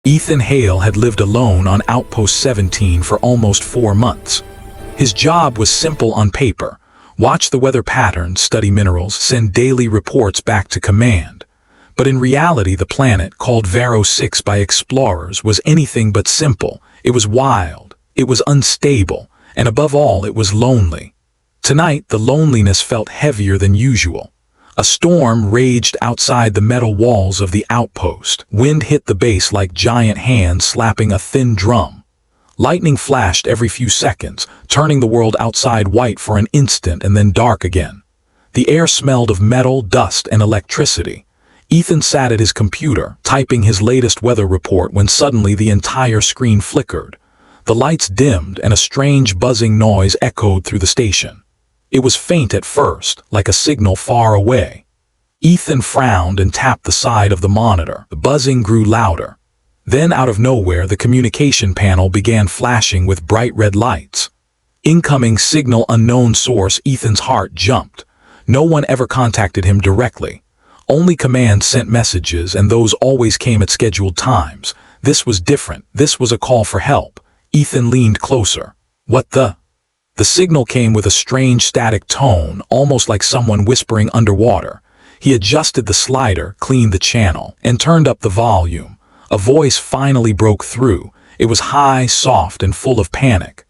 Ethan Hale had lived alone on Outpost 17 for almost 4 months. His job was simple on paper: watch the weather patterns, study minerals, send daily reports back to command. But in reality, the planet, called Varo 6 by explorers, was anything but simple. It was wild, it was unstable, and above all, it was lonely. Tonight, the loneliness felt heavier than usual. A storm raged outside the metal walls of the outpost. Wind hit the base like giant hands slapping a thin drum. Lightning flashed every few seconds, turning the world outside white for an instant and then dark again. The air smelled of metal, dust, and electricity. Ethan sat at his computer, typing his latest weather report, when suddenly the entire screen flickered. The lights dimmed and a strange buzzing noise echoed through the station. It was faint at first, like a signal far away. Ethan frowned and tapped the side of the monitor. The buzzing grew louder. Then, out of nowhere, the communication panel began flashing with bright red lights. Incoming signal, unknown source. Ethan's heart jumped. No one ever contacted him directly. Only command sent messages, and those always came at scheduled times. This was different. This was a call for help. Ethan leaned closer. What the? The signal came with a strange static tone, almost like someone whispering underwater. He adjusted the slider, cleaned the channel, and turned up the volume. A voice finally broke through. It was high, soft, and full of panic.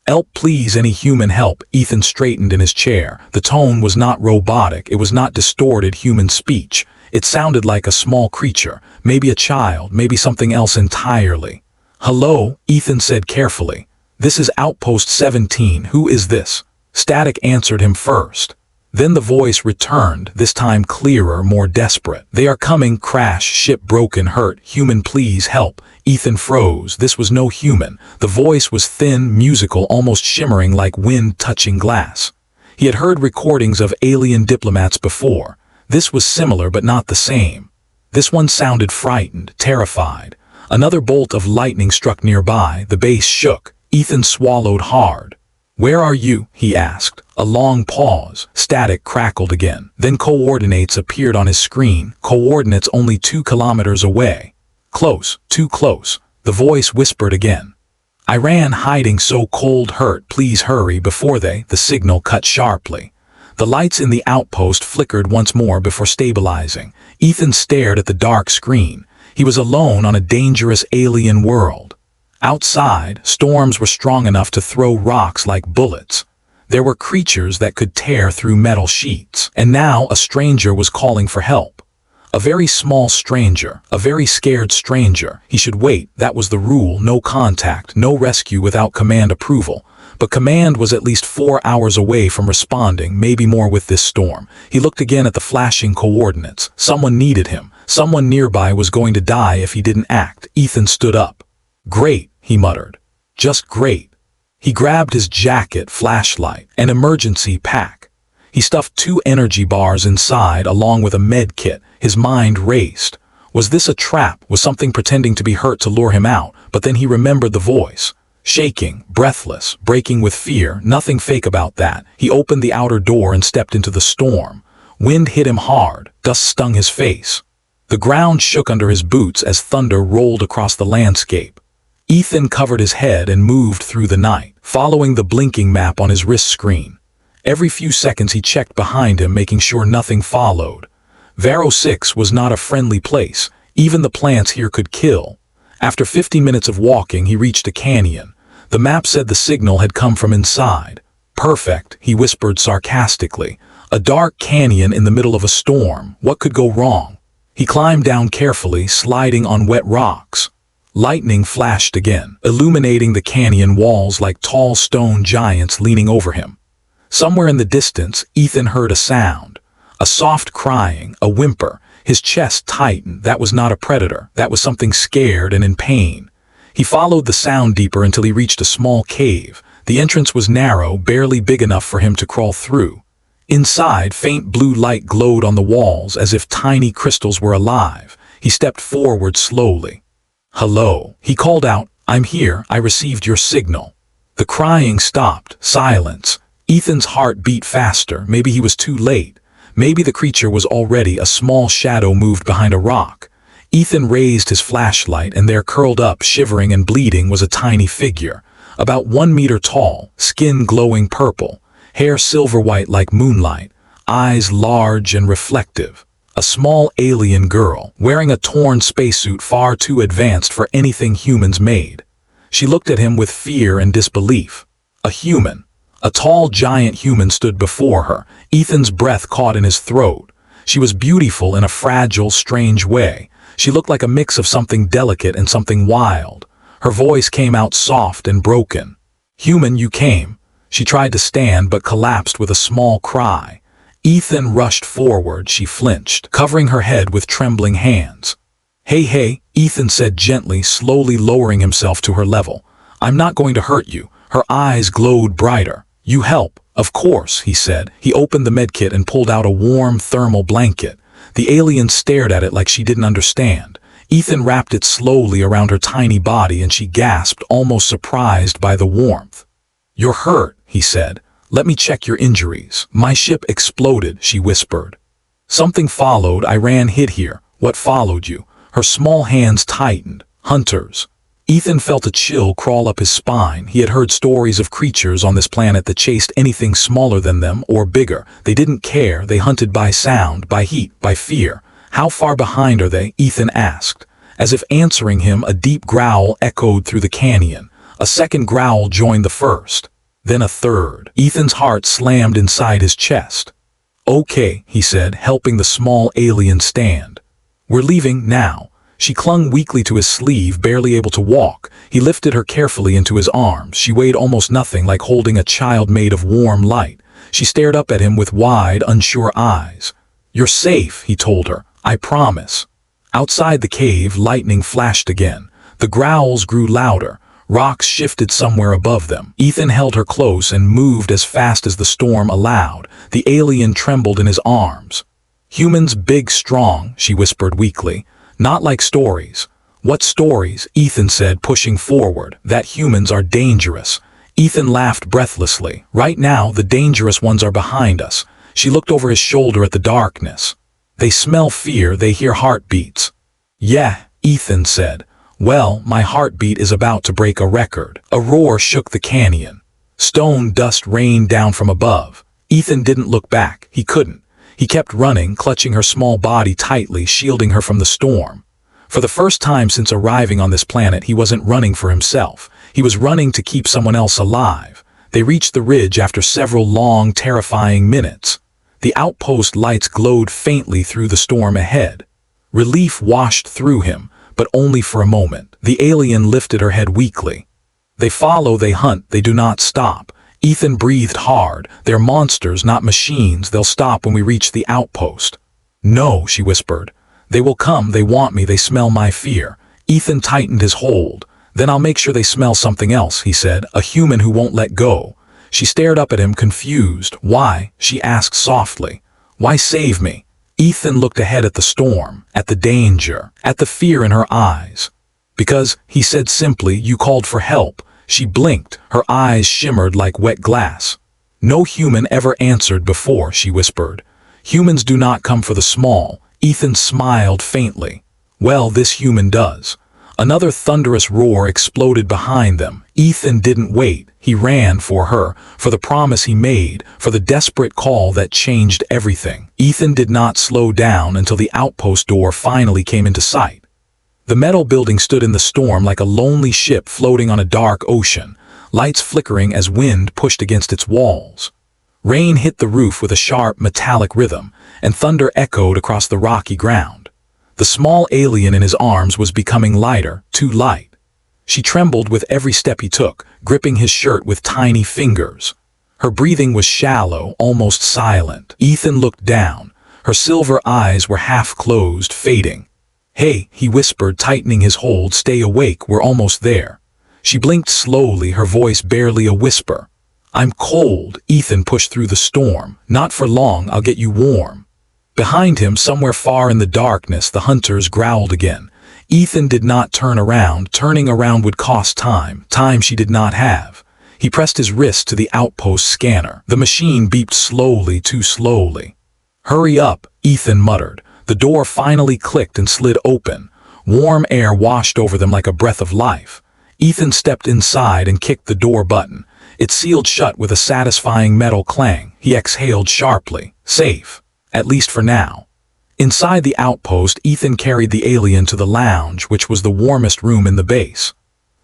"Help, please, any human help." Ethan straightened in his chair. The tone was not robotic. It was not distorted human speech. It sounded like a small creature, maybe a child, maybe something else entirely. "Hello," Ethan said carefully. "This is Outpost 17. Who is this?" Static answered him first. Then the voice returned, this time clearer, more desperate. "They are coming. Crash, ship broken, hurt. Human, please help." Ethan froze. This was no human. The voice was thin, musical, almost shimmering like wind touching glass. He had heard recordings of alien diplomats before. This was similar but not the same. This one sounded frightened, terrified. Another bolt of lightning struck nearby. The base shook. Ethan swallowed hard. "Where are you?" he asked. A long pause. Static crackled again. Then coordinates appeared on his screen. Coordinates only 2 kilometers away. "Close, too close." The voice whispered again. "I ran hiding so cold, hurt. Please hurry before they..." The signal cut sharply. The lights in the outpost flickered once more before stabilizing. Ethan stared at the dark screen. He was alone on a dangerous alien world. Outside, storms were strong enough to throw rocks like bullets. There were creatures that could tear through metal sheets. And now a stranger was calling for help. A very small stranger, a very scared stranger. He should wait. That was the rule. No contact, no rescue without command approval. But command was at least 4 hours away from responding, maybe more with this storm. He looked again at the flashing coordinates. Someone needed him. Someone nearby was going to die if he didn't act. Ethan stood up. "Great," he muttered. "Just great." He grabbed his jacket, flashlight, and emergency pack. He stuffed 2 energy bars inside along with a med kit. His mind raced. Was this a trap? Was something pretending to be hurt to lure him out? But then he remembered the voice. Shaking, breathless, breaking with fear, nothing fake about that. He opened the outer door and stepped into the storm. Wind hit him hard. Dust stung his face. The ground shook under his boots as thunder rolled across the landscape. Ethan covered his head and moved through the night, following the blinking map on his wrist screen. Every few seconds he checked behind him, making sure nothing followed. Varo 6 was not a friendly place. Even the plants here could kill. After 50 minutes of walking, he reached a canyon. The map said the signal had come from inside. "Perfect," he whispered sarcastically. A dark canyon in the middle of a storm. What could go wrong? He climbed down carefully, sliding on wet rocks. Lightning flashed again, illuminating the canyon walls like tall stone giants leaning over him. Somewhere in the distance, Ethan heard a sound. A soft crying, a whimper. His chest tightened. That was not a predator. That was something scared and in pain. He followed the sound deeper until he reached a small cave. The entrance was narrow, barely big enough for him to crawl through. Inside, faint blue light glowed on the walls as if tiny crystals were alive. He stepped forward slowly. "Hello," he called out. "I'm here. I received your signal." The crying stopped. Silence. Ethan's heart beat faster. Maybe he was too late. Maybe the creature was already. A small shadow moved behind a rock. Ethan raised his flashlight, and there, curled up, shivering and bleeding, was a tiny figure, about 1 meter tall, skin glowing purple, hair silver white like moonlight, eyes large and reflective. A small alien girl, wearing a torn spacesuit far too advanced for anything humans made. She looked at him with fear and disbelief. A human. A tall giant human stood before her, Ethan's breath caught in his throat. She was beautiful in a fragile, strange way. She looked like a mix of something delicate and something wild. Her voice came out soft and broken. "Human, you came." She tried to stand but collapsed with a small cry. Ethan rushed forward. She flinched, covering her head with trembling hands. Hey, Ethan said gently, slowly lowering himself to her level. "I'm not going to hurt you." Her eyes glowed brighter. "You help." "Of course," he said. He opened the medkit and pulled out a warm thermal blanket. The alien stared at it like she didn't understand. Ethan wrapped it slowly around her tiny body, and she gasped, almost surprised by the warmth. "You're hurt," he said. "Let me check your injuries." "My ship exploded," she whispered. "Something followed. I ran hid here." "What followed you?" Her small hands tightened. "Hunters." Ethan felt a chill crawl up his spine. He had heard stories of creatures on this planet that chased anything smaller than them or bigger. They didn't care. They hunted by sound, by heat, by fear. "How far behind are they?" Ethan asked. As if answering him, a deep growl echoed through the canyon. A second growl joined the first. Then a third. Ethan's heart slammed inside his chest. "Okay," he said, helping the small alien stand. "We're leaving now." She clung weakly to his sleeve, barely able to walk. He lifted her carefully into his arms. She weighed almost nothing, like holding a child made of warm light. She stared up at him with wide, unsure eyes. "You're safe," he told her. "I promise." Outside the cave, lightning flashed again. The growls grew louder. Rocks shifted somewhere above them. Ethan held her close and moved as fast as the storm allowed. The alien trembled in his arms. "Humans big, strong," she whispered weakly. "Not like stories." "What stories?" Ethan said, pushing forward. "That humans are dangerous." Ethan laughed breathlessly. "Right now, the dangerous ones are behind us." She looked over his shoulder at the darkness. "They smell fear, they hear heartbeats." "Yeah," Ethan said. "Well, my heartbeat is about to break a record." A roar shook the canyon. Stone dust rained down from above. Ethan didn't look back. He couldn't. He kept running, clutching her small body tightly, shielding her from the storm. For the first time since arriving on this planet, he wasn't running for himself. He was running to keep someone else alive. They reached the ridge after several long, terrifying minutes. The outpost lights glowed faintly through the storm ahead. Relief washed through him, but only for a moment. The alien lifted her head weakly. "They follow, they hunt, they do not stop." Ethan breathed hard. "They're monsters, not machines. They'll stop when we reach the outpost." "No," she whispered. "They will come, they want me, they smell my fear." Ethan tightened his hold. "Then I'll make sure they smell something else," he said. "A human who won't let go." She stared up at him, confused. "Why?" she asked softly. "Why save me?" Ethan looked ahead at the storm, at the danger, at the fear in her eyes. "Because," he said simply, "you called for help." She blinked. Her eyes shimmered like wet glass. "No human ever answered before," she whispered. "Humans do not come for the small." Ethan smiled faintly. "Well, this human does." Another thunderous roar exploded behind them. Ethan didn't wait. He ran for her, for the promise he made, for the desperate call that changed everything. Ethan did not slow down until the outpost door finally came into sight. The metal building stood in the storm like a lonely ship floating on a dark ocean, lights flickering as wind pushed against its walls. Rain hit the roof with a sharp, metallic rhythm, and thunder echoed across the rocky ground. The small alien in his arms was becoming lighter, too light. She trembled with every step he took, gripping his shirt with tiny fingers. Her breathing was shallow, almost silent. Ethan looked down. Her silver eyes were half closed, fading. "Hey," he whispered, tightening his hold. "Stay awake, we're almost there." She blinked slowly, her voice barely a whisper. "I'm cold." Ethan pushed through the storm. "Not for long, I'll get you warm." Behind him, somewhere far in the darkness, the hunters growled again. Ethan did not turn around. Turning around would cost time she did not have. He pressed his wrist to the outpost scanner. The machine beeped slowly, too slowly. "Hurry up," Ethan muttered. The door finally clicked and slid open. Warm air washed over them like a breath of life. Ethan stepped inside and kicked the door button. It sealed shut with a satisfying metal clang. He exhaled sharply. Safe. At least for now. Inside the outpost, Ethan carried the alien to the lounge, which was the warmest room in the base.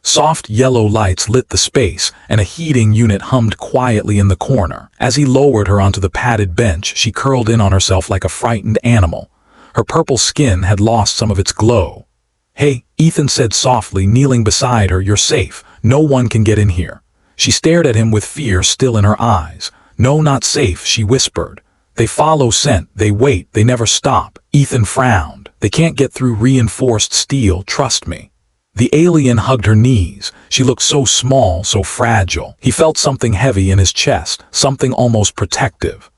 Soft yellow lights lit the space, and a heating unit hummed quietly in the corner. As he lowered her onto the padded bench, she curled in on herself like a frightened animal. Her purple skin had lost some of its glow. "Hey," Ethan said softly, kneeling beside her, "you're safe. No one can get in here." She stared at him with fear still in her eyes. "No, not safe," she whispered. "They follow scent, they wait, they never stop." Ethan frowned. "They can't get through reinforced steel, trust me." The alien hugged her knees. She looked so small, so fragile. He felt something heavy in his chest, something almost protective.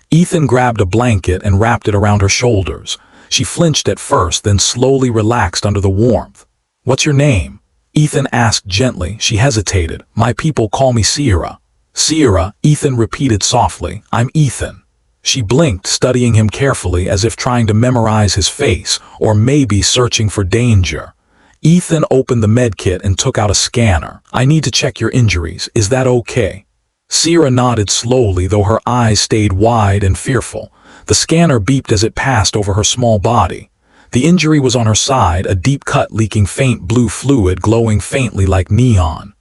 Ethan grabbed a blanket and wrapped it around her shoulders. She flinched at first, then slowly relaxed under the warmth. "What's your name?" Ethan asked gently. She hesitated. "My people call me Sira." "Sira," Ethan repeated softly. "I'm Ethan." She blinked, studying him carefully as if trying to memorize his face, or maybe searching for danger. Ethan opened the medkit and took out a scanner. "I need to check your injuries. Is that okay?" Sira nodded slowly, though her eyes stayed wide and fearful. The scanner beeped as it passed over her small body. The injury was on her side, a deep cut leaking faint blue fluid glowing faintly like neon.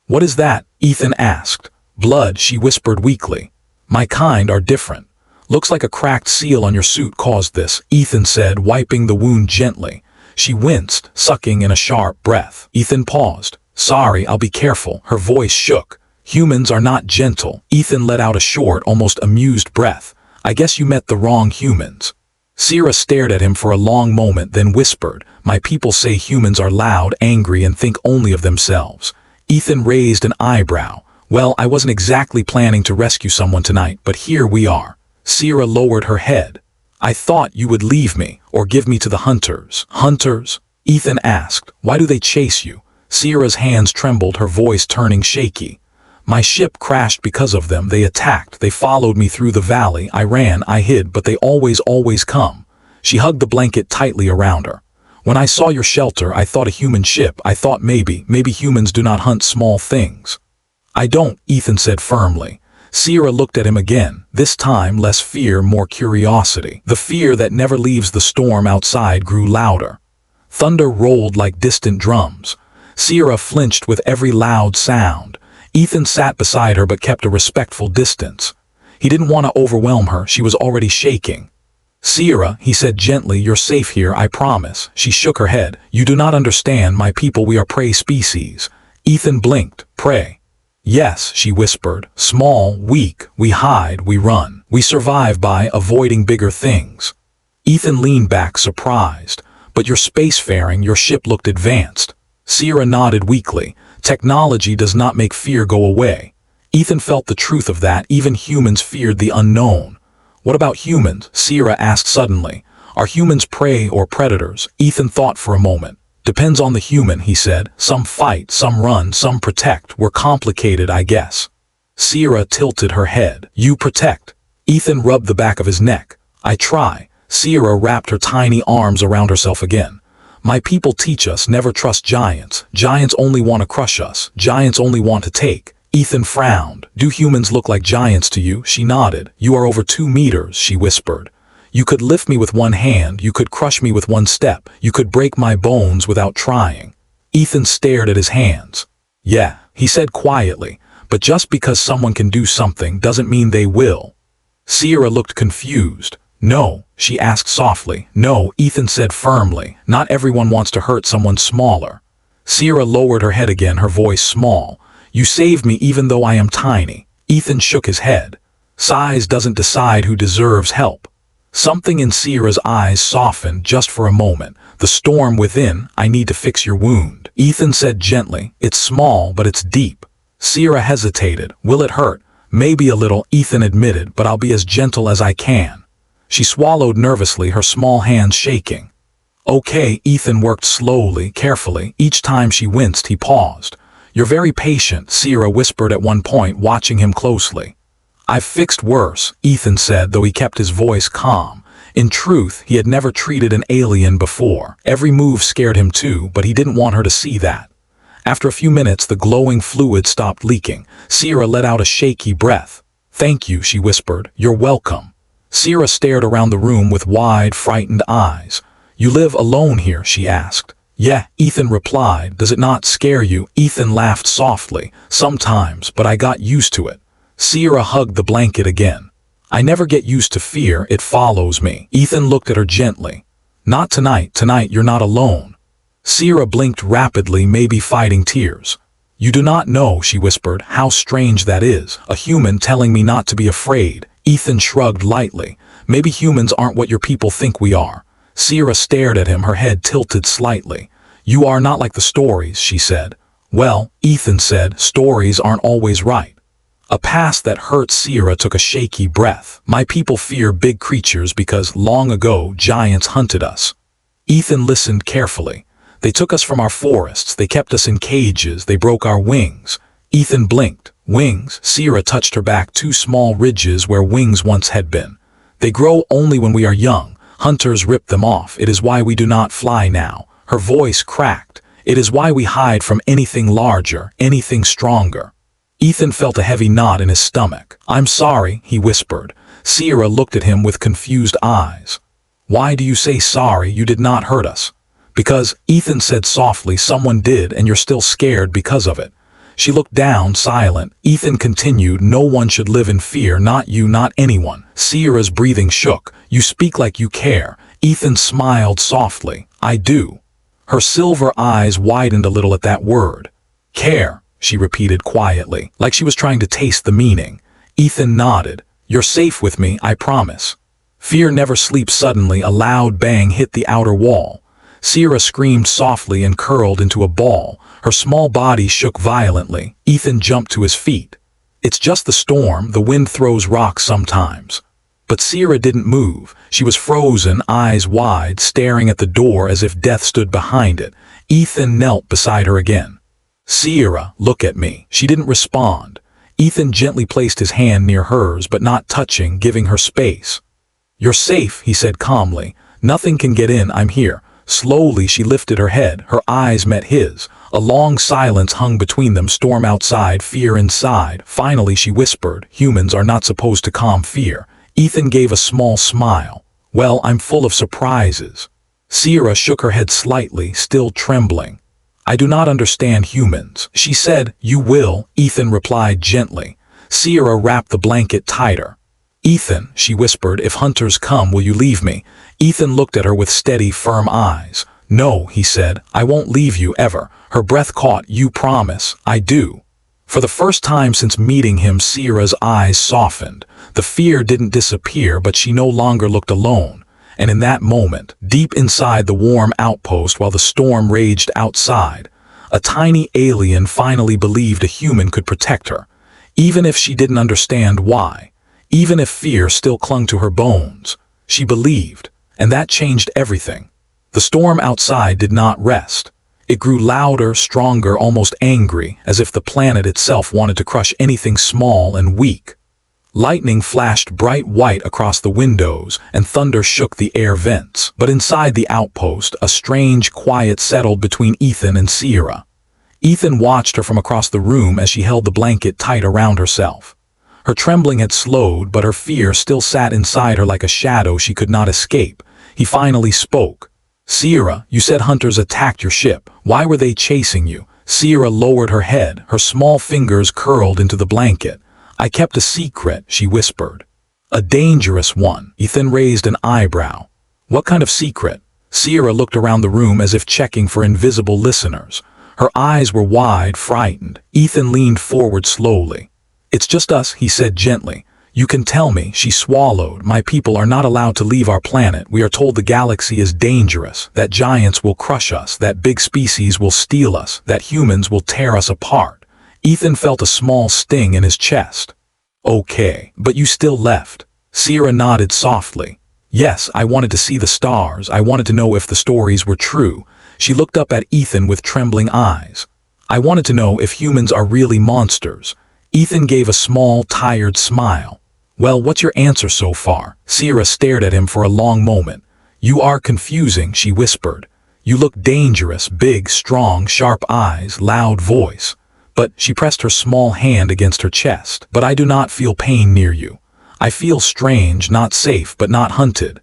"What is that?" Ethan asked. "Blood," she whispered weakly. "My kind are different. Looks like a cracked seal on your suit caused this," Ethan said, wiping the wound gently. She winced, sucking in a sharp breath. Ethan paused. "Sorry, I'll be careful." Her voice shook. "Humans are not gentle." Ethan let out a short, almost amused breath. "I guess you met the wrong humans." Sira stared at him for a long moment, then whispered, "My people say humans are loud, angry, and think only of themselves." Ethan raised an eyebrow. "Well, I wasn't exactly planning to rescue someone tonight, but here we are." Sira lowered her head. "I thought you would leave me, or give me to the hunters." "Hunters?" Ethan asked. "Why do they chase you?" Sira's hands trembled, her voice turning shaky. "My ship crashed because of them. They attacked. They followed me through the valley. I ran, I hid, but they always come." She hugged the blanket tightly around her. "When I saw your shelter, I thought a human ship. I thought maybe humans do not hunt small things." "I don't," Ethan said firmly. Sira looked at him again, this time less fear, more curiosity. The fear that never leaves the storm outside grew louder. Thunder rolled like distant drums. Sira flinched with every loud sound. Ethan sat beside her but kept a respectful distance. He didn't want to overwhelm her, she was already shaking. "Sira," he said gently, "you're safe here, I promise." She shook her head. "You do not understand, my people, we are prey species." Ethan blinked. "Prey?" "Yes," she whispered. "Small, weak, we hide, we run. We survive by avoiding bigger things." Ethan leaned back, surprised. "But you're spacefaring, your ship looked advanced." Sira nodded weakly. "Technology does not make fear go away." Ethan felt the truth of that. Even humans feared the unknown. "What about humans?" Sira asked suddenly. "Are humans prey or predators?" Ethan thought for a moment. "Depends on the human," he said. "Some fight, some run, some protect. We're complicated, I guess." Sira tilted her head. "You protect?" Ethan rubbed the back of his neck. "I try." Sira wrapped her tiny arms around herself again. "My people teach us never trust giants. Giants only want to crush us. Giants only want to take." Ethan frowned. "Do humans look like giants to you?" She nodded. "You are over 2 meters," she whispered. "You could lift me with one hand, you could crush me with one step, you could break my bones without trying." Ethan stared at his hands. "Yeah," he said quietly, "but just because someone can do something doesn't mean they will." Sira looked confused. "No," she asked softly. "No," Ethan said firmly. "Not everyone wants to hurt someone smaller." Sira lowered her head again, her voice small. "You saved me even though I am tiny." Ethan shook his head. "Size doesn't decide who deserves help." Something in Sira's eyes softened just for a moment. "The storm within, I need to fix your wound." Ethan said gently, "It's small, but it's deep." Sira hesitated. "Will it hurt?" "Maybe a little," Ethan admitted, "but I'll be as gentle as I can." She swallowed nervously, her small hands shaking. "Okay," Ethan worked slowly, carefully. Each time she winced, he paused. "You're very patient," Sira whispered at one point, watching him closely. "I've fixed worse," Ethan said, though he kept his voice calm. In truth, he had never treated an alien before. Every move scared him too, but he didn't want her to see that. After a few minutes, the glowing fluid stopped leaking. Sira let out a shaky breath. "Thank you," she whispered. "You're welcome." Sira stared around the room with wide, frightened eyes. "You live alone here?" she asked. "Yeah," Ethan replied. "Does it not scare you?" Ethan laughed softly. "Sometimes, but I got used to it." Sira hugged the blanket again. "I never get used to fear, it follows me." Ethan looked at her gently. "Not tonight, tonight you're not alone." Sira blinked rapidly, maybe fighting tears. "You do not know," she whispered, "how strange that is, a human telling me not to be afraid." Ethan shrugged lightly. "Maybe humans aren't what your people think we are." Sira stared at him, her head tilted slightly. "You are not like the stories," she said. "Well," Ethan said, "stories aren't always right." A past that hurt Sira took a shaky breath. "My people fear big creatures because, long ago, giants hunted us." Ethan listened carefully. "They took us from our forests, they kept us in cages, they broke our wings." Ethan blinked. "Wings?" Sira touched her back, two small ridges where wings once had been. "They grow only when we are young. Hunters rip them off. It is why we do not fly now." Her voice cracked. "It is why we hide from anything larger, anything stronger." Ethan felt a heavy knot in his stomach. "I'm sorry," he whispered. Sira looked at him with confused eyes. "Why do you say sorry? You did not hurt us." "Because," Ethan said softly, "someone did, and you're still scared because of it." She looked down, silent. Ethan continued, "No one should live in fear, not you, not anyone." Sira's breathing shook. "You speak like you care." Ethan smiled softly. "I do." Her silver eyes widened a little at that word. "Care," she repeated quietly, like she was trying to taste the meaning. Ethan nodded. "You're safe with me, I promise." Fear never sleeps suddenly. A loud bang hit the outer wall. Sira screamed softly and curled into a ball. Her small body shook violently. Ethan jumped to his feet. "It's just the storm, the wind throws rocks sometimes." But Sira didn't move. She was frozen, eyes wide, staring at the door as if death stood behind it. Ethan knelt beside her again. "Sira, look at me." She didn't respond. Ethan gently placed his hand near hers, but not touching, giving her space. "You're safe," he said calmly. "Nothing can get in, I'm here." Slowly she lifted her head, her eyes met his. A long silence hung between them, storm outside, fear inside. Finally she whispered, "Humans are not supposed to calm fear." Ethan gave a small smile. "Well, I'm full of surprises." Sira shook her head slightly, still trembling. "I do not understand humans," she said. "You will," Ethan replied gently. Sira wrapped the blanket tighter. "Ethan," she whispered, "if hunters come, will you leave me?" Ethan looked at her with steady, firm eyes. "No," he said, "I won't leave you ever." Her breath caught. "You promise?" "I do." For the first time since meeting him, Sira's eyes softened. The fear didn't disappear, but she no longer looked alone. And in that moment, deep inside the warm outpost while the storm raged outside, a tiny alien finally believed a human could protect her, even if she didn't understand why. Even if fear still clung to her bones, she believed, and that changed everything. The storm outside did not rest. It grew louder, stronger, almost angry, as if the planet itself wanted to crush anything small and weak. Lightning flashed bright white across the windows, and thunder shook the air vents. But inside the outpost, a strange quiet settled between Ethan and Sira. Ethan watched her from across the room as she held the blanket tight around herself. Her trembling had slowed, but her fear still sat inside her like a shadow she could not escape. He finally spoke. "Sira, you said hunters attacked your ship. Why were they chasing you?" Sira lowered her head, her small fingers curled into the blanket. "I kept a secret," she whispered. "A dangerous one." Ethan raised an eyebrow. "What kind of secret?" Sira looked around the room as if checking for invisible listeners. Her eyes were wide, frightened. Ethan leaned forward slowly. "It's just us," he said gently. "You can tell me." She swallowed. "My people are not allowed to leave our planet. We are told the galaxy is dangerous, that giants will crush us, that big species will steal us, that humans will tear us apart." Ethan felt a small sting in his chest. "Okay, but you still left." Sira nodded softly. "Yes, I wanted to see the stars. I wanted to know if the stories were true." She looked up at Ethan with trembling eyes. "I wanted to know if humans are really monsters." Ethan gave a small, tired smile. Well, what's your answer so far? Sira stared at him for a long moment. You are confusing, she whispered. You look dangerous, big, strong, sharp eyes, loud voice. But she pressed her small hand against her chest. But I do not feel pain near you. I feel strange, not safe, but not hunted.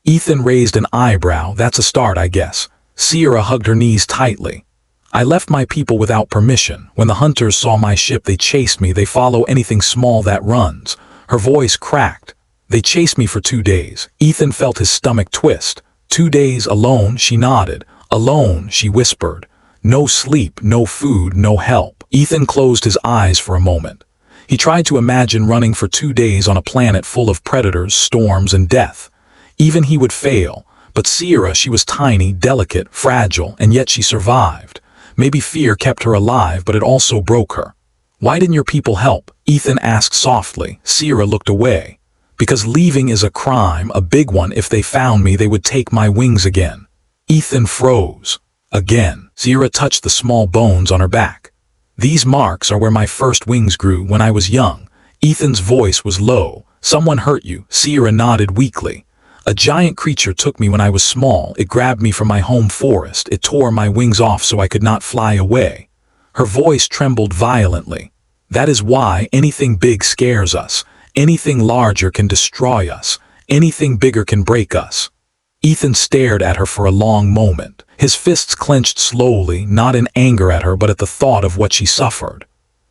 Ethan raised an eyebrow. That's a start, I guess. Sira hugged her knees tightly. I left my people without permission. When the hunters saw my ship, they chased me. They follow anything small that runs. Her voice cracked. They chased me for 2 days. Ethan felt his stomach twist. 2 days alone, she nodded. Alone, she whispered. No sleep, no food, no help. Ethan closed his eyes for a moment. He tried to imagine running for 2 days on a planet full of predators, storms, and death. Even he would fail. But Sira, she was tiny, delicate, fragile, and yet she survived. Maybe fear kept her alive, but it also broke her. Why didn't your people help? Ethan asked softly. Sira looked away. Because leaving is a crime, a big one. If they found me, they would take my wings again. Ethan froze. Again. Sira touched the small bones on her back. These marks are where my first wings grew when I was young. Ethan's voice was low. Someone hurt you? Sira nodded weakly. A giant creature took me when I was small. It grabbed me from my home forest. It tore my wings off so I could not fly away. Her voice trembled violently. That is why anything big scares us. Anything larger can destroy us. Anything bigger can break us. Ethan stared at her for a long moment. His fists clenched slowly, not in anger at her, but at the thought of what she suffered.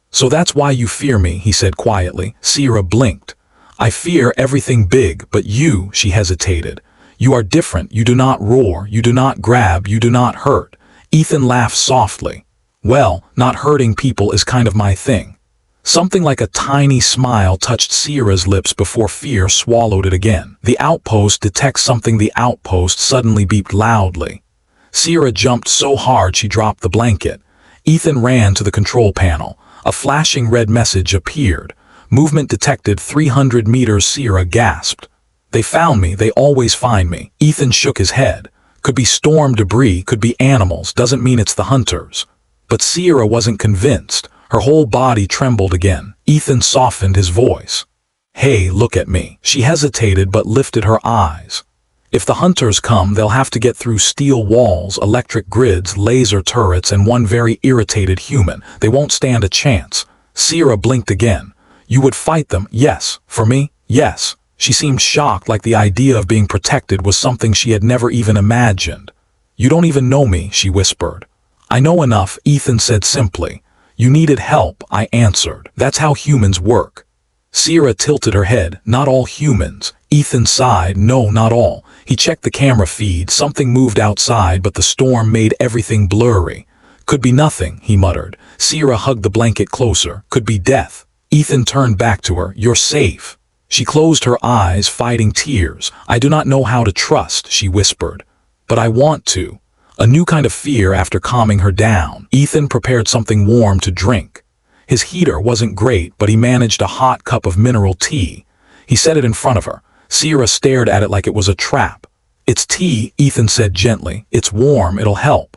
So that's why you fear me, he said quietly. Sira blinked. I fear everything big, but you, she hesitated. You are different. You do not roar. You do not grab. You do not hurt. Ethan laughed softly. Well, not hurting people is kind of my thing. Something like a tiny smile touched Sira's lips before fear swallowed it again. The outpost detects something. The outpost suddenly beeped loudly. Sira jumped so hard she dropped the blanket. Ethan ran to the control panel. A flashing red message appeared. Movement detected 300 meters. Sira gasped. They found me. They always find me. Ethan shook his head. Could be storm debris, could be animals, doesn't mean it's the hunters. But Sira wasn't convinced. Her whole body trembled again. Ethan softened his voice. Hey, look at me. She hesitated but lifted her eyes. If the hunters come, they'll have to get through steel walls, electric grids, laser turrets, and one very irritated human. They won't stand a chance. Sira blinked again. You would fight them? Yes. For me? Yes. She seemed shocked, like the idea of being protected was something she had never even imagined. You don't even know me, she whispered. I know enough, Ethan said simply. You needed help, I answered. That's how humans work. Sira tilted her head. Not all humans. Ethan sighed. No, not all. He checked the camera feed. Something moved outside, but the storm made everything blurry. Could be nothing, he muttered. Sira hugged the blanket closer. Could be death. Ethan turned back to her. You're safe. She closed her eyes, fighting tears. I do not know how to trust, she whispered. But I want to. A new kind of fear after calming her down. Ethan prepared something warm to drink. His heater wasn't great, but he managed a hot cup of mineral tea. He set it in front of her. Sira stared at it like it was a trap. It's tea, Ethan said gently. It's warm, it'll help.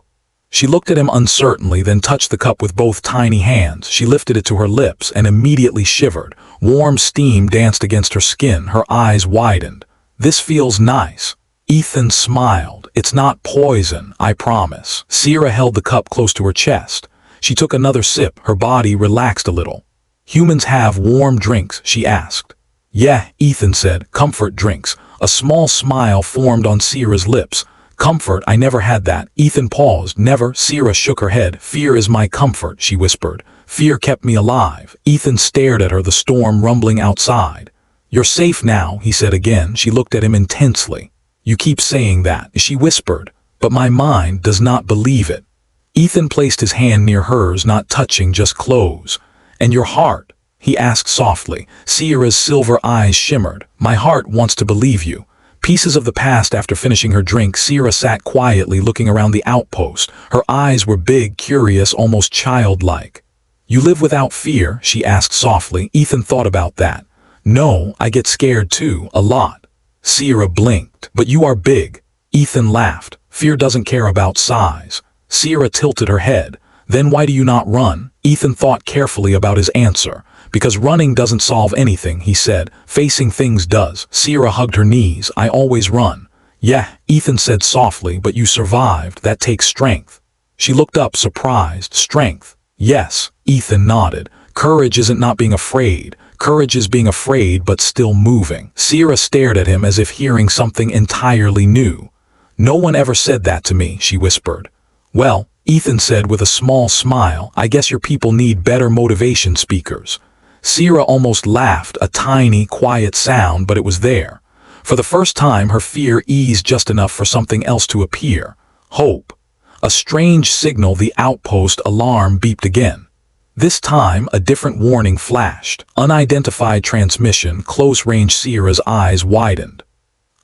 She looked at him uncertainly, then touched the cup with both tiny hands. She lifted it to her lips and immediately shivered. Warm steam danced against her skin. Her eyes widened. This feels nice. Ethan smiled. It's not poison, I promise. Sira held the cup close to her chest. She took another sip. Her body relaxed a little. Humans have warm drinks, she asked. Yeah, Ethan said. Comfort drinks. A small smile formed on Sira's lips. Comfort, I never had that. Ethan paused. Never. Sira shook her head. Fear is my comfort, she whispered. Fear kept me alive. Ethan stared at her, the storm rumbling outside. You're safe now, he said again. She looked at him intensely. You keep saying that, she whispered, but my mind does not believe it. Ethan placed his hand near hers, not touching, just close. And your heart? He asked softly. Sira's silver eyes shimmered. My heart wants to believe you. Pieces of the past. After finishing her drink, Sira sat quietly looking around the outpost. Her eyes were big, curious, almost childlike. You live without fear? She asked softly. Ethan thought about that. No, I get scared too, a lot. Sira blinked. But you are big. Ethan laughed. Fear doesn't care about size. Sira tilted her head. Then why do you not run? Ethan thought carefully about his answer. Because running doesn't solve anything, he said. Facing things does. Sira hugged her knees. I always run. Yeah, Ethan said softly, but you survived. That takes strength. She looked up, surprised. Strength. Yes, Ethan nodded. Courage isn't not being afraid. Courage is being afraid but still moving. Sira stared at him as if hearing something entirely new. No one ever said that to me, she whispered. Well, Ethan said with a small smile, I guess your people need better motivation speakers. Sira almost laughed, a tiny, quiet sound, but it was there. For the first time, her fear eased just enough for something else to appear. Hope. A strange signal, the outpost alarm beeped again. This time, a different warning flashed. Unidentified transmission, close range. Sira's eyes widened.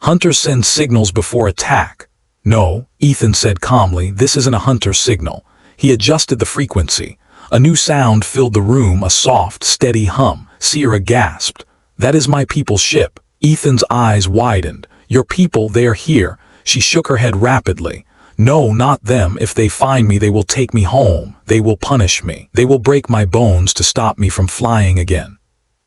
Hunters send signals before attack. No, Ethan said calmly, this isn't a hunter signal. He adjusted the frequency. A new sound filled the room, a soft, steady hum. Sira gasped. That is my people's ship. Ethan's eyes widened. Your people, they're here. She shook her head rapidly. No, not them. If they find me, they will take me home. They will punish me. They will break my bones to stop me from flying again.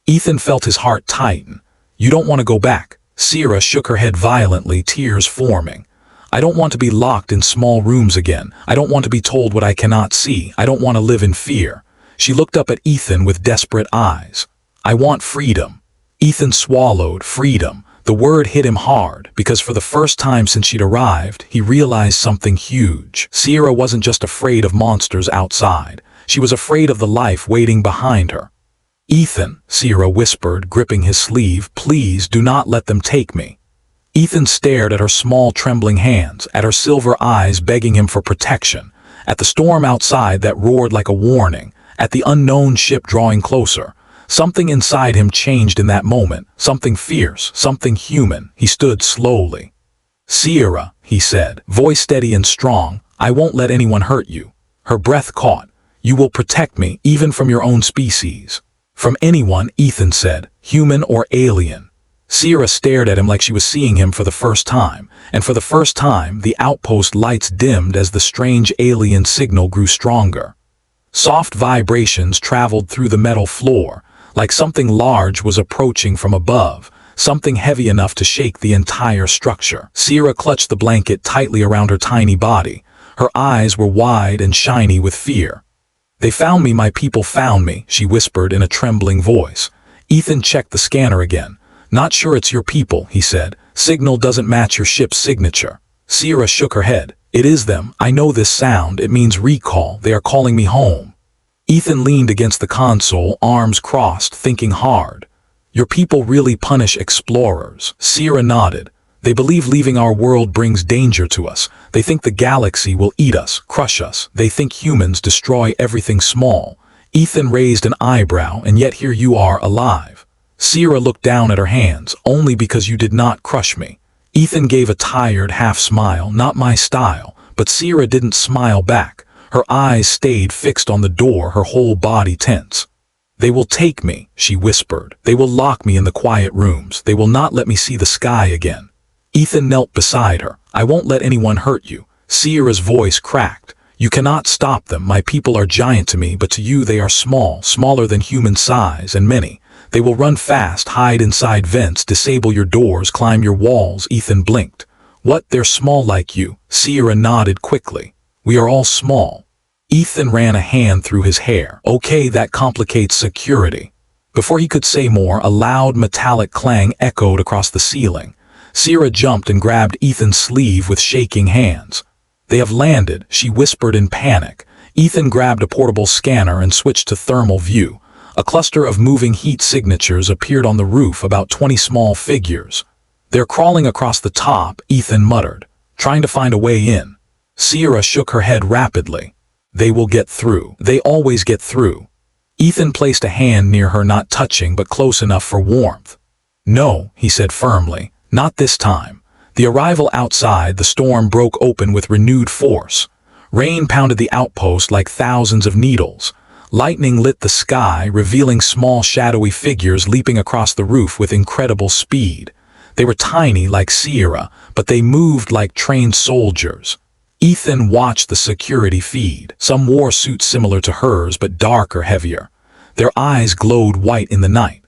Ethan felt his heart tighten. You don't want to go back. Sira shook her head violently, tears forming. I don't want to be locked in small rooms again. I don't want to be told what I cannot see. I don't want to live in fear. She looked up at Ethan with desperate eyes. I want freedom. Ethan swallowed. Freedom. The word hit him hard, because for the first time since she'd arrived, he realized something huge. Sira wasn't just afraid of monsters outside. She was afraid of the life waiting behind her. Ethan, Sira whispered, gripping his sleeve, please do not let them take me. Ethan stared at her small trembling hands, at her silver eyes begging him for protection, at the storm outside that roared like a warning, at the unknown ship drawing closer. Something inside him changed in that moment, something fierce, something human. He stood slowly. Sira, he said, voice steady and strong, I won't let anyone hurt you. Her breath caught. You will protect me, even from your own species. From anyone, Ethan said, human or alien. Sira stared at him like she was seeing him for the first time, and for the first time, the outpost lights dimmed as the strange alien signal grew stronger. Soft vibrations traveled through the metal floor, like something large was approaching from above, something heavy enough to shake the entire structure. Sira clutched the blanket tightly around her tiny body. Her eyes were wide and shiny with fear. They found me, my people found me, she whispered in a trembling voice. Ethan checked the scanner again. Not sure it's your people, he said. Signal doesn't match your ship's signature. Sira shook her head. It is them. I know this sound. It means recall. They are calling me home. Ethan leaned against the console, arms crossed, thinking hard. Your people really punish explorers. Sira nodded. They believe leaving our world brings danger to us. They think the galaxy will eat us, crush us. They think humans destroy everything small. Ethan raised an eyebrow, and yet here you are, alive. Sira looked down at her hands. Only because you did not crush me. Ethan gave a tired half smile. Not my style. But Sira didn't smile back. Her eyes stayed fixed on the door, her whole body tense. They will take me, she whispered. They will lock me in the quiet rooms. They will not let me see the sky again. Ethan knelt beside her. I won't let anyone hurt you. Sira's voice cracked. You cannot stop them. My people are giant to me, but to you they are small, smaller than human size, and many. They will run fast, hide inside vents, disable your doors, climb your walls. Ethan blinked. What? They're small like you? Sira nodded quickly. We are all small. Ethan ran a hand through his hair. Okay, that complicates security. Before he could say more, a loud metallic clang echoed across the ceiling. Sira jumped and grabbed Ethan's sleeve with shaking hands. They have landed, she whispered in panic. Ethan grabbed a portable scanner and switched to thermal view. A cluster of moving heat signatures appeared on the roof, about 20 small figures. They're crawling across the top, Ethan muttered, trying to find a way in. Sira shook her head rapidly. They will get through. They always get through. Ethan placed a hand near her, not touching but close enough for warmth. No, he said firmly. Not this time. The arrival outside, the storm broke open with renewed force. Rain pounded the outpost like thousands of needles. Lightning lit the sky, revealing small shadowy figures leaping across the roof with incredible speed. They were tiny like Sira, but they moved like trained soldiers. Ethan watched the security feed. Some wore suits similar to hers, but darker, heavier. Their eyes glowed white in the night.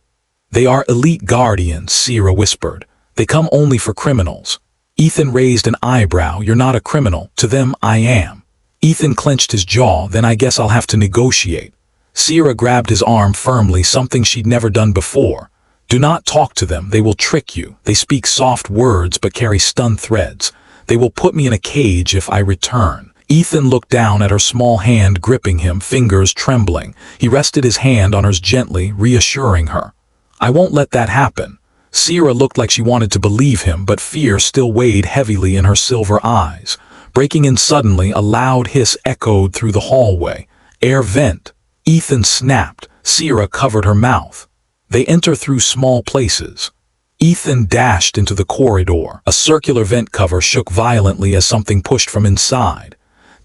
"They are elite guardians," Sira whispered. "They come only for criminals." Ethan raised an eyebrow. "You're not a criminal. To them, I am." Ethan clenched his jaw. "Then I guess I'll have to negotiate." Sira grabbed his arm firmly, something she'd never done before. "Do not talk to them. They will trick you. They speak soft words but carry stun threads. They will put me in a cage if I return." Ethan looked down at her small hand gripping him, fingers trembling. He rested his hand on hers gently, reassuring her. "I won't let that happen." Sira looked like she wanted to believe him, but fear still weighed heavily in her silver eyes. Breaking in suddenly, a loud hiss echoed through the hallway. "Air vent." Ethan snapped. Sira covered her mouth. "They enter through small places." Ethan dashed into the corridor. A circular vent cover shook violently as something pushed from inside.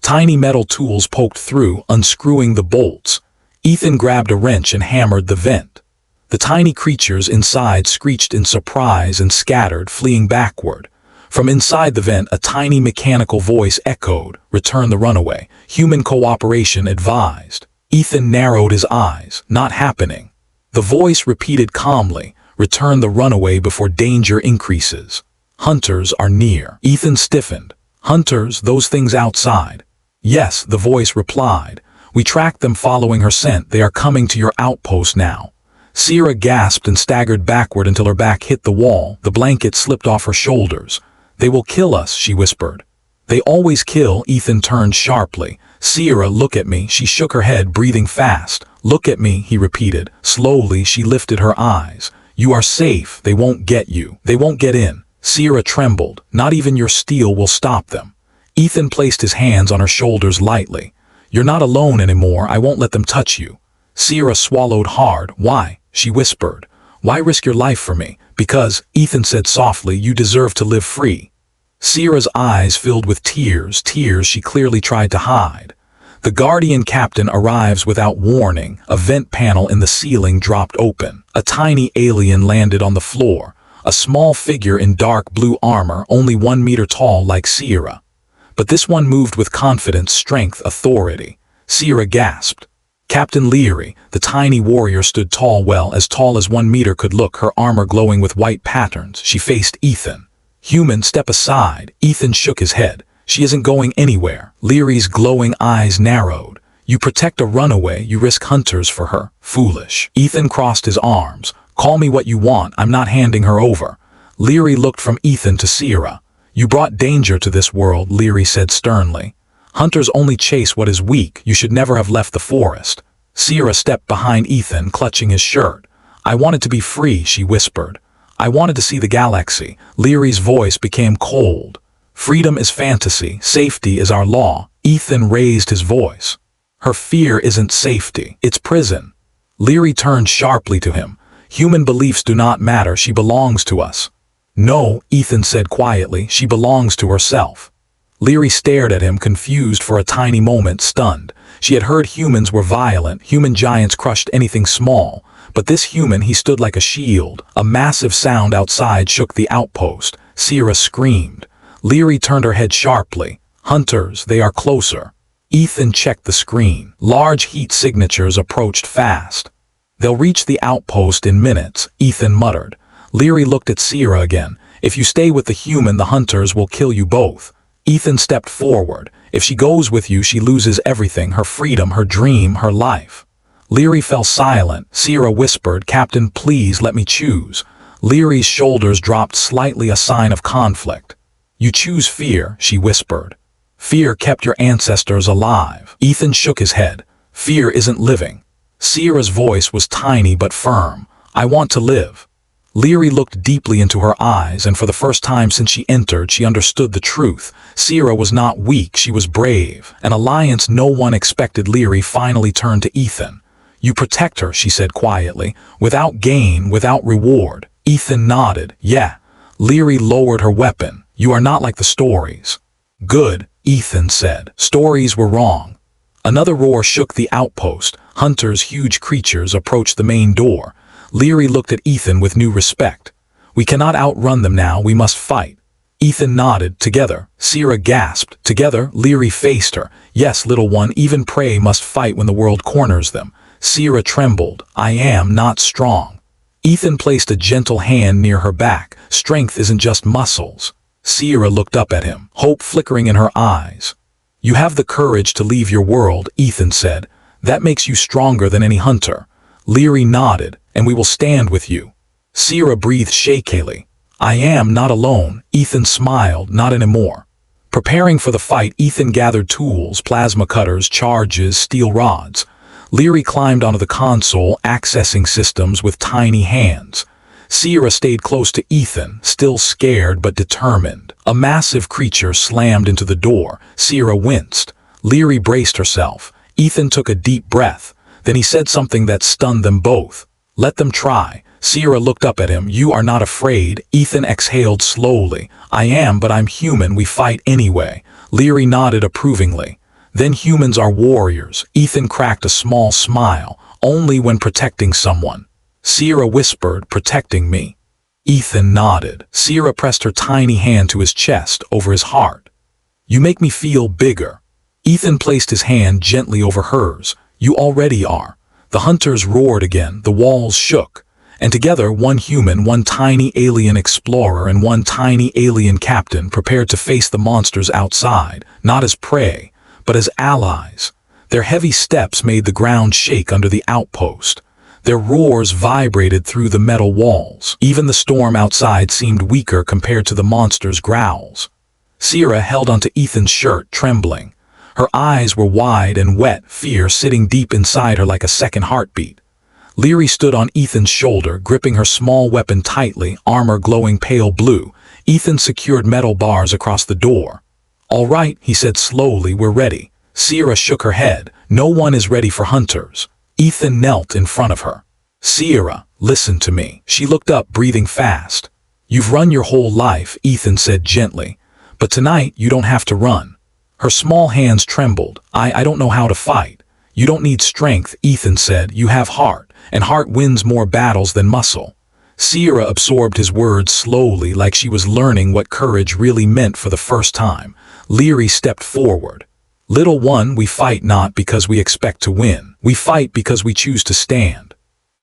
Tiny metal tools poked through, unscrewing the bolts. Ethan grabbed a wrench and hammered the vent. The tiny creatures inside screeched in surprise and scattered, fleeing backward. From inside the vent, a tiny mechanical voice echoed, "Return the runaway. Human cooperation advised." Ethan narrowed his eyes. "Not happening." The voice repeated calmly, "Return the runaway before danger increases. Hunters are near." Ethan stiffened. "Hunters, those things outside?" "Yes," the voice replied. "We tracked them following her scent. They are coming to your outpost now." Sira gasped and staggered backward until her back hit the wall. The blanket slipped off her shoulders. "They will kill us," she whispered. "They always kill." Ethan turned sharply. "Sira, look at me." She shook her head, breathing fast. "Look at me," he repeated. Slowly, she lifted her eyes. "You are safe. They won't get you. They won't get in." Sira trembled. "Not even your steel will stop them." Ethan placed his hands on her shoulders lightly. "You're not alone anymore. I won't let them touch you." Sira swallowed hard. "Why?" she whispered. "Why risk your life for me?" "Because," Ethan said softly, "you deserve to live free." Sira's eyes filled with tears she clearly tried to hide. The Guardian Captain arrives without warning. A vent panel in the ceiling dropped open. A tiny alien landed on the floor. A small figure in dark blue armor, only 1 meter tall like Sira. But this one moved with confidence, strength, authority. Sira gasped. Captain Leary, the tiny warrior, stood tall as 1 meter could look, her armor glowing with white patterns. She faced Ethan. "Human, step aside." Ethan shook his head. "She isn't going anywhere." Leary's glowing eyes narrowed. "You protect a runaway, you risk hunters for her. Foolish." Ethan crossed his arms. "Call me what you want, I'm not handing her over." Leary looked from Ethan to Sira. "You brought danger to this world," Leary said sternly. "Hunters only chase what is weak. You should never have left the forest." Sira stepped behind Ethan, clutching his shirt. "I wanted to be free," she whispered. "I wanted to see the galaxy." Leary's voice became cold. "Freedom is fantasy. Safety is our law." Ethan raised his voice. "Her fear isn't safety. It's prison." Leary turned sharply to him. "Human beliefs do not matter. She belongs to us." "No," Ethan said quietly. "She belongs to herself." Leary stared at him, confused for a tiny moment, stunned. She had heard humans were violent. Human giants crushed anything small. But this human, he stood like a shield. A massive sound outside shook the outpost. Sira screamed. Leary turned her head sharply. "Hunters, they are closer." Ethan checked the screen. Large heat signatures approached fast. "They'll reach the outpost in minutes," Ethan muttered. Leary looked at Sira again. "If you stay with the human, the hunters will kill you both." Ethan stepped forward. "If she goes with you, she loses everything, her freedom, her dream, her life." Leary fell silent. Sira whispered, "Captain, please let me choose." Leary's shoulders dropped slightly, a sign of conflict. "You choose fear," she whispered. "Fear kept your ancestors alive." Ethan shook his head. "Fear isn't living." Sira's voice was tiny but firm. "I want to live." Leary looked deeply into her eyes, and for the first time since she entered, she understood the truth. Sira was not weak, she was brave. An alliance no one expected. Leary finally turned to Ethan. "You protect her," she said quietly, "without gain, without reward." Ethan nodded. "Yeah." Leary lowered her weapon. "You are not like the stories." "Good," Ethan said. "Stories were wrong." Another roar shook the outpost. Hunters, huge creatures, approached the main door. Leary looked at Ethan with new respect. "We cannot outrun them now, we must fight." Ethan nodded. "Together." Sira gasped. "Together?" Leary faced her. "Yes, little one, even prey must fight when the world corners them." Sira trembled. I am not strong. Ethan placed a gentle hand near her back. Strength isn't just muscles. Sira looked up at him, hope flickering in her eyes. You have the courage to leave your world, Ethan said. That makes you stronger than any hunter. Leary nodded. And we will stand with you. Sira breathed shakily. I am not alone. Ethan smiled. Not anymore. Preparing for the fight, Ethan gathered tools, plasma cutters, charges, steel rods. Leary climbed onto the console, accessing systems with tiny hands. Sira stayed close to Ethan, still scared but determined. A massive creature slammed into the door. Sira winced. Leary braced herself. Ethan took a deep breath. Then he said something that stunned them both. Let them try. Sira looked up at him. You are not afraid. Ethan exhaled slowly. I am, but I'm human. We fight anyway. Leary nodded approvingly. Then humans are warriors. Ethan cracked a small smile. Only when protecting someone. Sira whispered, protecting me. Ethan nodded. Sira pressed her tiny hand to his chest, over his heart. You make me feel bigger. Ethan placed his hand gently over hers. You already are. The hunters roared again, the walls shook. And together, one human, one tiny alien explorer, and one tiny alien captain prepared to face the monsters outside, not as prey, but as allies. Their heavy steps made the ground shake under the outpost. Their roars vibrated through the metal walls. Even the storm outside seemed weaker compared to the monsters' growls. Sira held onto Ethan's shirt, trembling. Her eyes were wide and wet, fear sitting deep inside her like a second heartbeat. Leary stood on Ethan's shoulder, gripping her small weapon tightly, armor glowing pale blue. Ethan secured metal bars across the door. All right, he said slowly, we're ready. Sira shook her head. No one is ready for hunters. Ethan knelt in front of her. Sira, listen to me. She looked up, breathing fast. You've run your whole life, Ethan said gently. But tonight, you don't have to run. Her small hands trembled. I don't know how to fight. You don't need strength, Ethan said. You have heart, and heart wins more battles than muscle. Sira absorbed his words slowly, like she was learning what courage really meant for the first time. Leary stepped forward. Little one, we fight not because we expect to win. We fight because we choose to stand.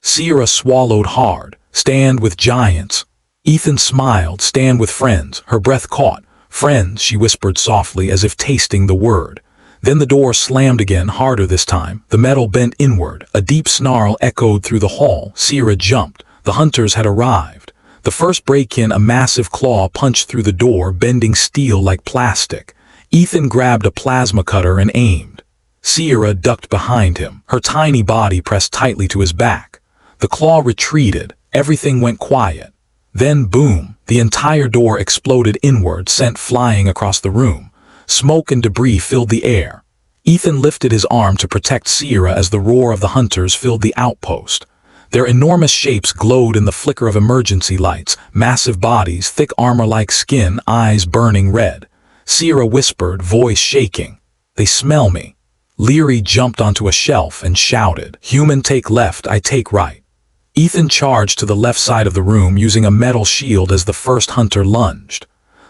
Sira swallowed hard. Stand with giants. Ethan smiled. Stand with friends. Her breath caught. Friends, she whispered softly, as if tasting the word. Then the door slammed again, harder this time. The metal bent inward. A deep snarl echoed through the hall. Sira jumped. The hunters had arrived. The first break-in, a massive claw punched through the door, bending steel like plastic. Ethan grabbed a plasma cutter and aimed. Sira ducked behind him, her tiny body pressed tightly to his back. The claw retreated. Everything went quiet. Then boom, the entire door exploded inward, sent flying across the room. Smoke and debris filled the air. Ethan lifted his arm to protect Sira as the roar of the hunters filled the outpost. Their enormous shapes glowed in the flicker of emergency lights, massive bodies, thick armor-like skin, eyes burning red. Sira whispered, voice shaking. They smell me. Leary jumped onto a shelf and shouted, human take left, I take right. Ethan charged to the left side of the room using a metal shield as the first hunter lunged.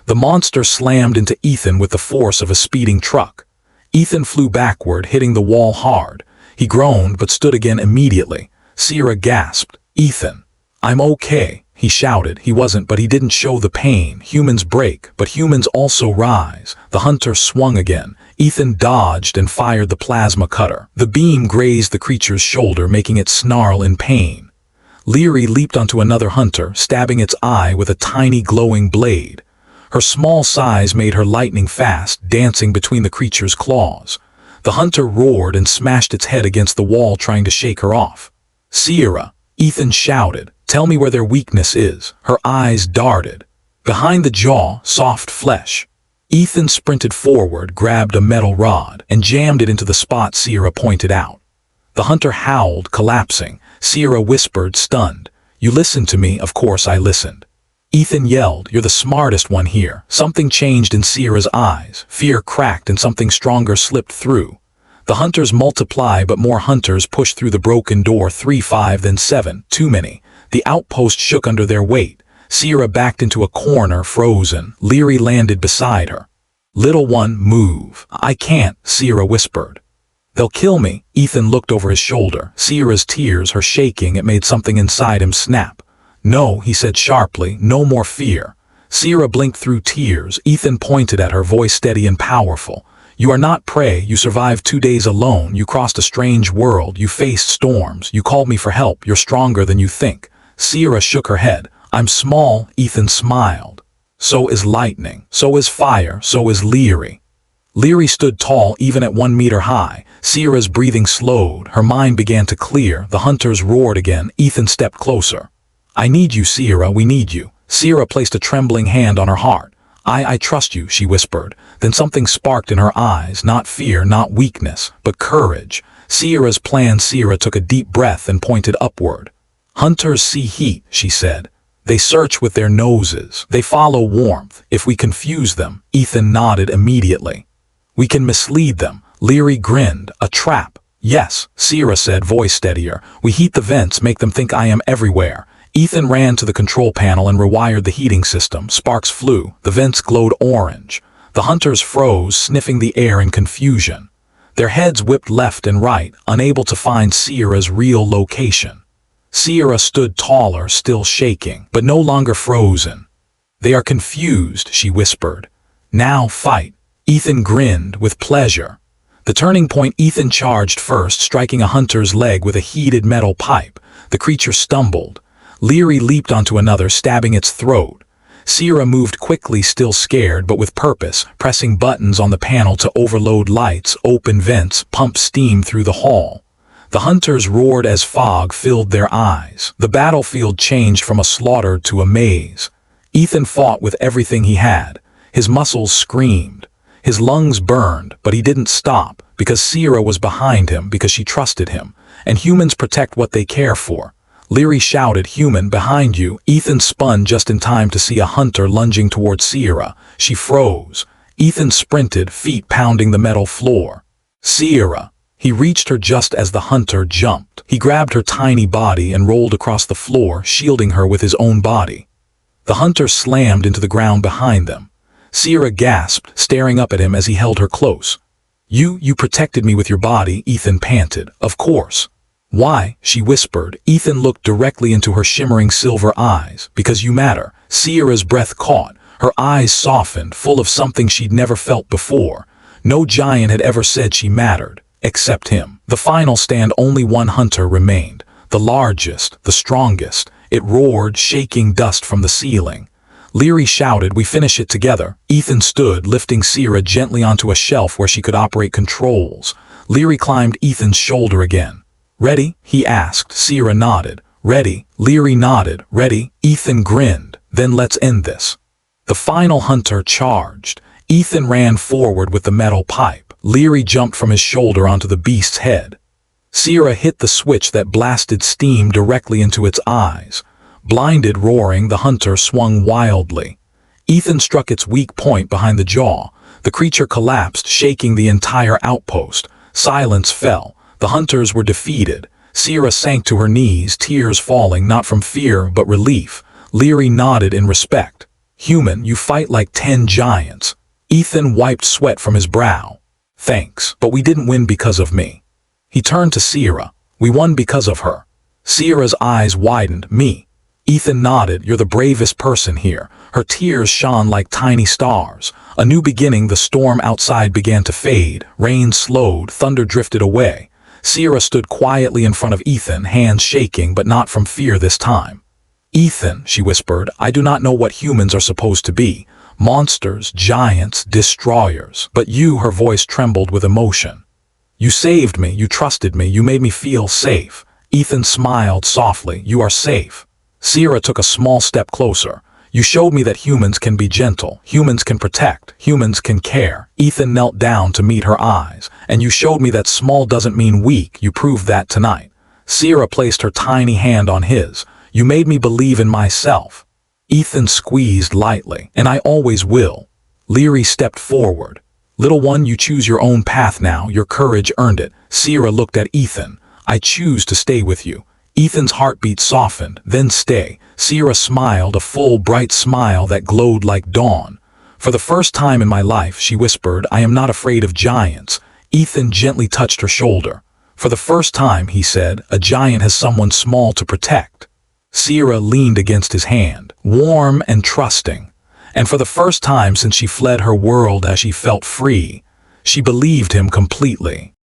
The monster slammed into Ethan with the force of a speeding truck. Ethan flew backward, hitting the wall hard. He groaned but stood again immediately. Sira gasped. Ethan. I'm okay, he shouted. He wasn't, but he didn't show the pain. Humans break, but humans also rise. The hunter swung again. Ethan dodged and fired the plasma cutter. The beam grazed the creature's shoulder, making it snarl in pain. Leary leaped onto another hunter, stabbing its eye with a tiny glowing blade. Her small size made her lightning fast, dancing between the creature's claws. The hunter roared and smashed its head against the wall, trying to shake her off. Sira, Ethan shouted, tell me where their weakness is. Her eyes darted. Behind the jaw, soft flesh. Ethan sprinted forward, grabbed a metal rod, and jammed it into the spot Sira pointed out. The hunter howled, collapsing. Sira whispered, stunned. You listened to me, of course I listened. Ethan yelled, you're the smartest one here. Something changed in Sira's eyes. Fear cracked and something stronger slipped through. The hunters multiply, but more hunters pushed through the broken door. 3, 5, then 7. Too many. The outpost shook under their weight. Sira backed into a corner, frozen. Leary landed beside her. Little one, move. I can't, Sira whispered. They'll kill me. Ethan looked over his shoulder. Sira's tears, her shaking, it made something inside him snap. No, he said sharply, no more fear. Sira blinked through tears. Ethan pointed at her, voice steady and powerful. You are not prey. You survived 2 days alone. You crossed a strange world. You faced storms. You called me for help. You're stronger than you think. Sira shook her head. I'm small. Ethan smiled. So is lightning. So is fire. So is Leary. Leary stood tall even at 1 meter high. Sira's breathing slowed. Her mind began to clear. The hunters roared again. Ethan stepped closer. I need you, Sira. We need you. Sira placed a trembling hand on her heart. I trust you, she whispered. Then something sparked in her eyes, not fear, not weakness, but courage. Sira's plan. Sira took a deep breath and pointed upward. Hunters see heat, she said. They search with their noses. They follow warmth. If we confuse them, Ethan nodded immediately. We can mislead them. Leary grinned. A trap. Yes, Sira said, voice steadier. We heat the vents, make them think I am everywhere. Ethan ran to the control panel and rewired the heating system. Sparks flew. The vents glowed orange. The hunters froze, sniffing the air in confusion. Their heads whipped left and right, unable to find Sira's real location. Sira stood taller, still shaking, but no longer frozen. They are confused, she whispered. Now fight. Ethan grinned with pleasure. The turning point. Ethan charged first, striking a hunter's leg with a heated metal pipe. The creature stumbled. Leary leaped onto another, stabbing its throat. Sira moved quickly, still scared, but with purpose, pressing buttons on the panel to overload lights, open vents, pump steam through the hall. The hunters roared as fog filled their eyes. The battlefield changed from a slaughter to a maze. Ethan fought with everything he had. His muscles screamed. His lungs burned, but he didn't stop, because Sira was behind him, because she trusted him. And humans protect what they care for. Leary shouted, human, behind you. Ethan spun just in time to see a hunter lunging towards Sira. She froze. Ethan sprinted, feet pounding the metal floor. Sira. He reached her just as the hunter jumped. He grabbed her tiny body and rolled across the floor, shielding her with his own body. The hunter slammed into the ground behind them. Sira gasped, staring up at him as he held her close. You protected me with your body, Ethan panted. Of course. Why? She whispered. Ethan looked directly into her shimmering silver eyes. Because you matter. Sira's breath caught. Her eyes softened, full of something she'd never felt before. No giant had ever said she mattered, except him. The final stand. Only one hunter remained. The largest, the strongest. It roared, shaking dust from the ceiling. Leary shouted, we finish it together. Ethan stood, lifting Sira gently onto a shelf where she could operate controls. Leary climbed Ethan's shoulder again. Ready? He asked. Sira nodded. Ready? Leary nodded. Ready? Ethan grinned. Then let's end this. The final hunter charged. Ethan ran forward with the metal pipe. Leary jumped from his shoulder onto the beast's head. Sira hit the switch that blasted steam directly into its eyes. Blinded, roaring, the hunter swung wildly. Ethan struck its weak point behind the jaw. The creature collapsed, shaking the entire outpost. Silence fell. The hunters were defeated. Sira sank to her knees, tears falling not from fear but relief. Leary nodded in respect. Human, you fight like 10 giants. Ethan wiped sweat from his brow. Thanks, but we didn't win because of me. He turned to Sira. We won because of her. Sira's eyes widened. Me. Ethan nodded. You're the bravest person here. Her tears shone like tiny stars. A new beginning. The storm outside began to fade. Rain slowed. Thunder drifted away. Sira stood quietly in front of Ethan, hands shaking, but not from fear this time. Ethan, she whispered, I do not know what humans are supposed to be. Monsters, giants, destroyers. But you, her voice trembled with emotion. You saved me, you trusted me, you made me feel safe. Ethan smiled softly. You are safe. Sira took a small step closer. You showed me that humans can be gentle, humans can protect, humans can care. Ethan knelt down to meet her eyes. And you showed me that small doesn't mean weak. You proved that tonight. Sira placed her tiny hand on his. You made me believe in myself. Ethan squeezed lightly. And I always will. Leary stepped forward. Little one, you choose your own path now. Your courage earned it. Sira looked at Ethan. I choose to stay with you. Ethan's heartbeat softened. Then stay. Sira smiled, a full, bright smile that glowed like dawn. For the first time in my life, she whispered, I am not afraid of giants. Ethan gently touched her shoulder. For the first time, he said, a giant has someone small to protect. Sira leaned against his hand, warm and trusting. And for the first time since she fled her world as she felt free, she believed him completely.